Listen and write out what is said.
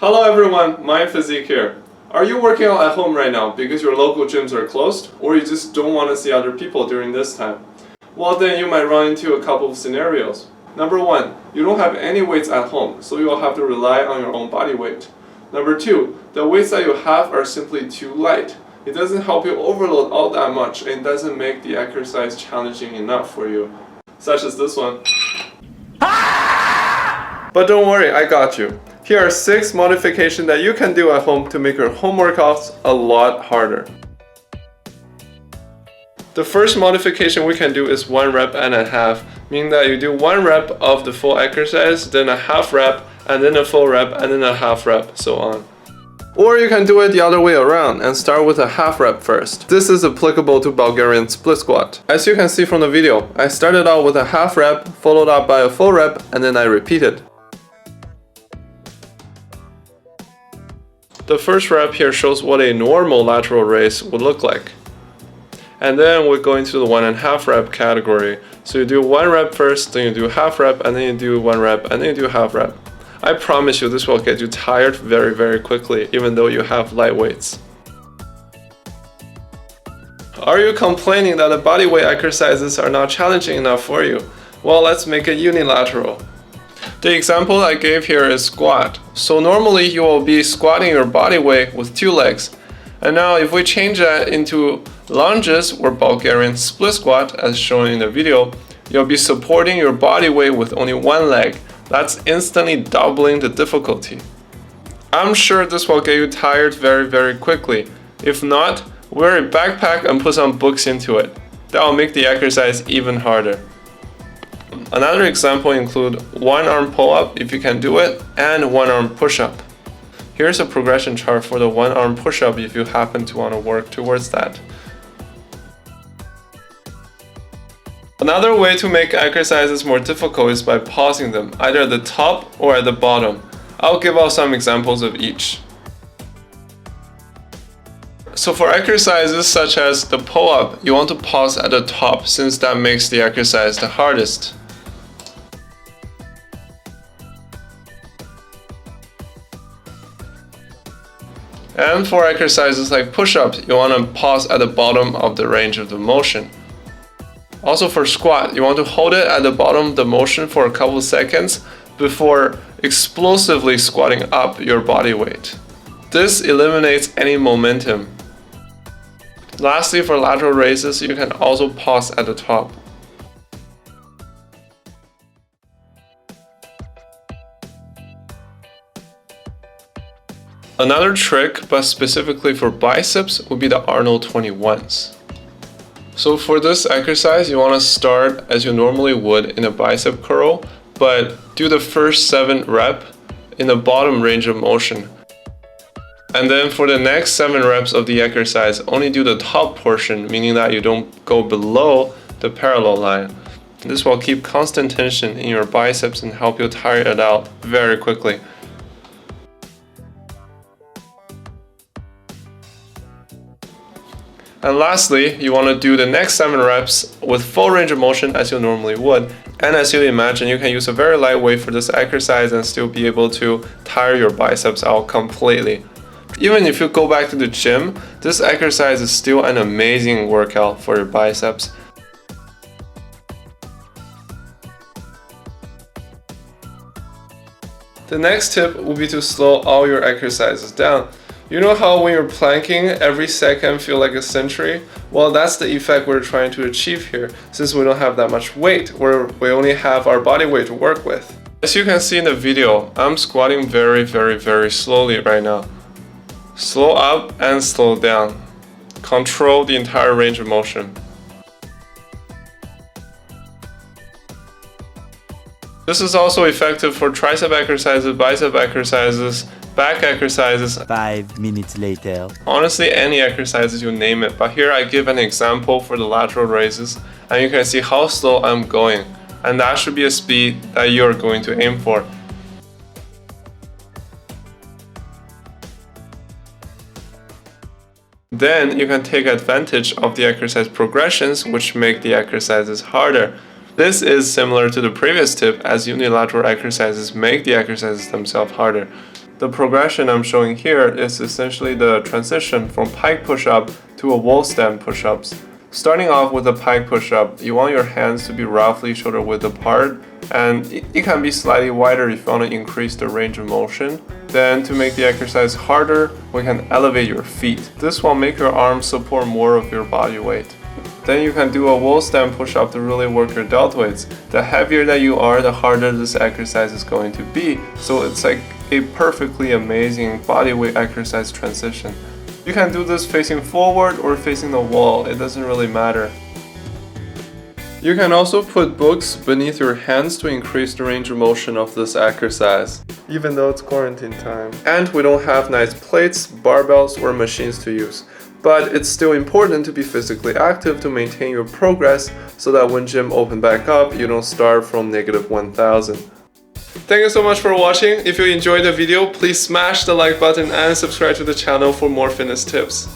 Hello everyone, My Physique here. Are you working out at home right now because your local gyms are closed, or you just don't want to see other people during this time? Well, then you might run into a couple of scenarios. Number one, you don't have any weights at home, so you'll have to rely on your own body weight. Number two, the weights that you have are simply too light. It doesn't help you overload all that much and doesn't make the exercise challenging enough for you, such as this one. But don't worry, I got you. Here are 6 modifications that you can do at home to make your home workouts a lot harder. The first modification we can do is 1 rep and a half, meaning that you do 1 rep of the full exercise, then a half rep, and then a full rep, and then a half rep, so on. Or you can do it the other way around and start with a half rep first. This is applicable to Bulgarian split squat. As you can see from the video, I started out with a half rep, followed up by a full rep, and then I repeated. The first rep here shows what a normal lateral raise would look like. And then we're going to the 1.5 rep category. So you do 1 rep first, then you do half rep, and then you do 1 rep, and then you do half rep. I promise you this will get you tired very quickly, even though you have light weights. Are you complaining that the bodyweight exercises are not challenging enough for you? Well, let's make it unilateral. The example I gave here is squat. So normally you will be squatting your body weight with 2 legs. And now if we change that into lunges or Bulgarian split squat as shown in the video, you'll be supporting your body weight with only 1 leg. That's instantly doubling the difficulty. I'm sure this will get you tired very quickly. If not, wear a backpack and put some books into it. That will make the exercise even harder. Another example include 1 arm pull-up if you can do it, and 1 arm push-up. Here's a progression chart for the 1 arm push-up if you happen to want to work towards that. Another way to make exercises more difficult is by pausing them, either at the top or at the bottom. I'll give out some examples of each. So for exercises such as the pull-up, you want to pause at the top since that makes the exercise the hardest. And for exercises like push-ups, you want to pause at the bottom of the range of the motion. Also for squat, you want to hold it at the bottom of the motion for a couple of seconds before explosively squatting up your body weight. This eliminates any momentum. Lastly, for lateral raises, you can also pause at the top. Another trick, but specifically for biceps, would be the Arnold 21s. So for this exercise, you want to start as you normally would in a bicep curl, but do the first 7 reps in the bottom range of motion. And then for the next 7 reps of the exercise, only do the top portion, meaning that you don't go below the parallel line. This will keep constant tension in your biceps and help you tire it out very quickly. And lastly, you want to do the next 7 reps with full range of motion as you normally would. And as you imagine, you can use a very light weight for this exercise and still be able to tire your biceps out completely. Even if you go back to the gym, this exercise is still an amazing workout for your biceps. The next tip will be to slow all your exercises down. You know how when you're planking, every second feels like a century? Well, that's the effect we're trying to achieve here, since we don't have that much weight, where we only have our body weight to work with. As you can see in the video, I'm squatting very slowly right now. Slow up and slow down. Control the entire range of motion. This is also effective for tricep exercises, bicep exercises, back exercises. 5 minutes later. Honestly, any exercises, you name it. But here I give an example for the lateral raises, and you can see how slow I'm going. And that should be a speed that you're going to aim for. Then you can take advantage of the exercise progressions, which make the exercises harder. This is similar to the previous tip, as unilateral exercises make the exercises themselves harder. The progression I'm showing here is essentially the transition from pike push-up to a wall stand push-ups. Starting off with a pike push-up, you want your hands to be roughly shoulder width apart, and it can be slightly wider if you want to increase the range of motion. Then to make the exercise harder, we can elevate your feet. This will make your arms support more of your body weight. Then you can do a wall stand push-up to really work your deltoids. The heavier that you are, the harder this exercise is going to be. So it's like a perfectly amazing body weight exercise transition. You can do this facing forward or facing the wall, it doesn't really matter. You can also put books beneath your hands to increase the range of motion of this exercise, even though it's quarantine time. And we don't have nice plates, barbells, or machines to use. But it's still important to be physically active to maintain your progress so that when gym open back up, you don't start from -1000. Thank you so much for watching. If you enjoyed the video, please smash the like button and subscribe to the channel for more fitness tips.